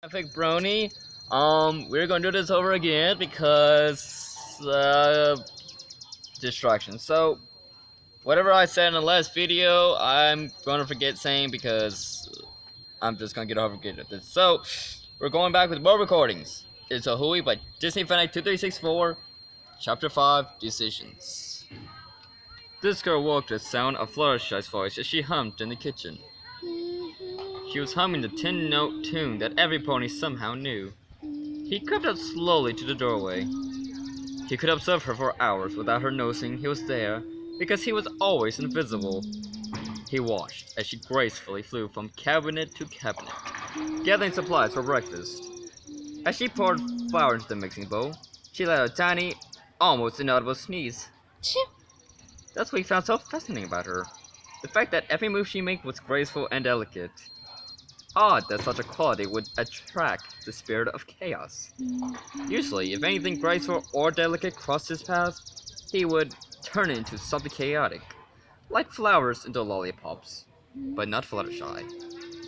Epic Brony. We're gonna do this over again because distraction. So whatever I said in the last video, I'm gonna forget saying because I'm just gonna get over get at this. So we're going back with more recordings. It's a hooey by Disney Fanatic 2364, Chapter 5, Decisions. This girl woke to the sound of Fluttershy's voice as she hummed in the kitchen. She was humming the 10-note tune that every pony somehow knew. He crept up slowly to the doorway. He could observe her for hours without her noticing he was there, because he was always invisible. He watched as she gracefully flew from cabinet to cabinet, gathering supplies for breakfast. As she poured flour into the mixing bowl, she let out a tiny, almost inaudible sneeze. That's what he found so fascinating about her. The fact that every move she made was graceful and delicate. Odd that such a quality would attract the spirit of chaos. Usually, if anything graceful or delicate crossed his path, he would turn it into something chaotic, like flowers into lollipops. But not Fluttershy.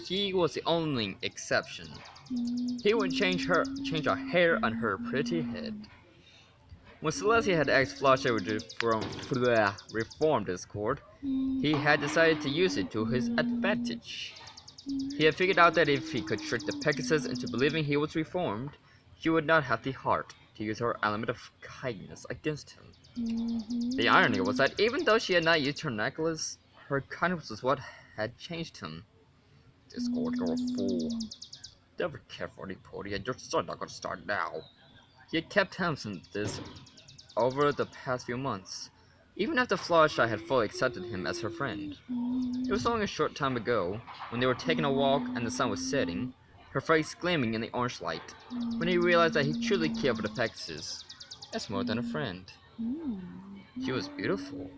She was the only exception. He would change her hair on her pretty head. When Celestia had asked Fluttershy to reform Discord, he had decided to use it to his advantage. He had figured out that if he could trick the Pegasus into believing he was reformed, she would not have the heart to use her element of kindness against him. The irony was that even though she had not used her necklace, her kindness was what had changed him. Discord, you're a fool. Never care for any pony, and you're still not going to start now. He had kept Hamson this over the past few months, even after Fluttershy had fully accepted him as her friend. It was only a short time ago, when they were taking a walk and the sun was setting, her face gleaming in the orange light, when he realized that he truly cared for the Pegasus, as more than a friend. She was beautiful.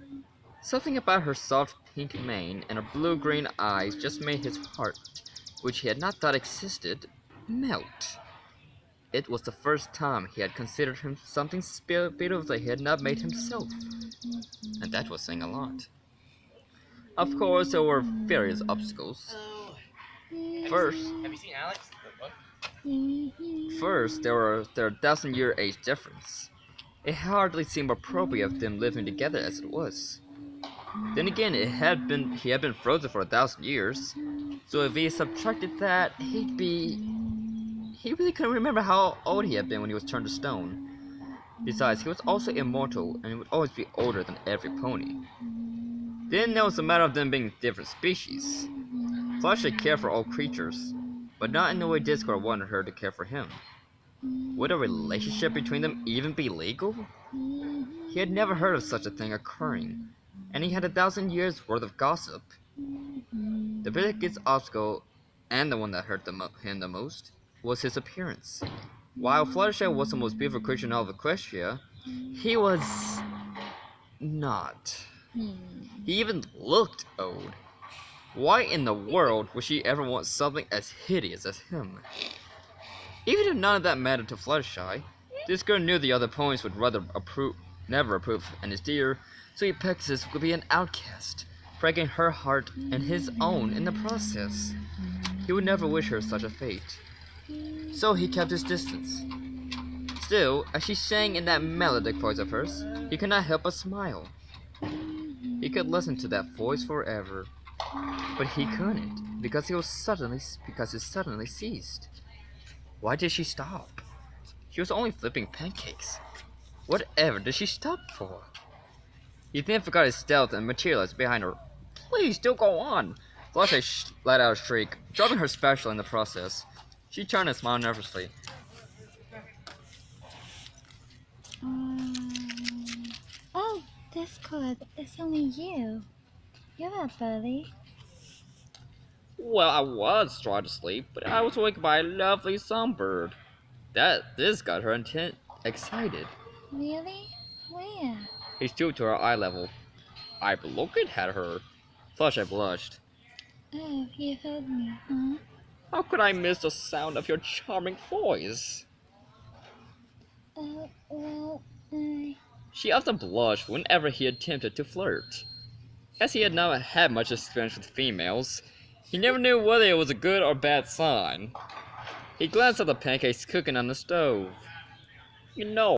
Something about her soft pink mane and her blue-green eyes just made his heart, which he had not thought existed, melt. It was the first time he had considered him something beautiful that he had not made himself, and that was saying a lot. Of course, there were various obstacles. First, have you seen Alex? First, there were their dozen-year age difference. It hardly seemed appropriate of them living together as it was. Then again, he had been frozen for 1,000 years, so if he subtracted that, he really couldn't remember how old he had been when he was turned to stone. Besides, he was also immortal and would always be older than every pony. Then there was the matter of them being different species. Fluttershy cared for all creatures, but not in the way Discord wanted her to care for him. Would a relationship between them even be legal? He had never heard of such a thing occurring, and he had 1,000 years worth of gossip. The biggest obstacle, and the one that hurt him the most, was his appearance. While Fluttershy was the most beautiful creature in all of Equestria, he was not. He even looked old. Why in the world would she ever want something as hideous as him? Even if none of that mattered to Fluttershy, this girl knew the other ponies would never approve and his dear, sweet Pegasus would be an outcast, breaking her heart and his own in the process. He would never wish her such a fate. So he kept his distance. Still, as she sang in that melodic voice of hers, he could not help but smile. He could listen to that voice forever, but he couldn't because it suddenly ceased. Why did she stop? She was only flipping pancakes. Whatever did she stop for? He then forgot his stealth and materialized behind her. Please, do go on! Fluttershy let out a shriek, dropping her special in the process. She turned and smiled nervously. Oh, Discord, it's only you. You're up early. Well, I was trying to sleep, but I was waked by a lovely songbird. This got her excited. Really? Where? He stooped to her eye level. I've looked at her. Fluttershy blushed. Oh, you heard me, huh? How could I miss the sound of your charming voice? Well, She often blushed whenever he attempted to flirt. As he had not had much experience with females, he never knew whether it was a good or bad sign. He glanced at the pancakes cooking on the stove. You know,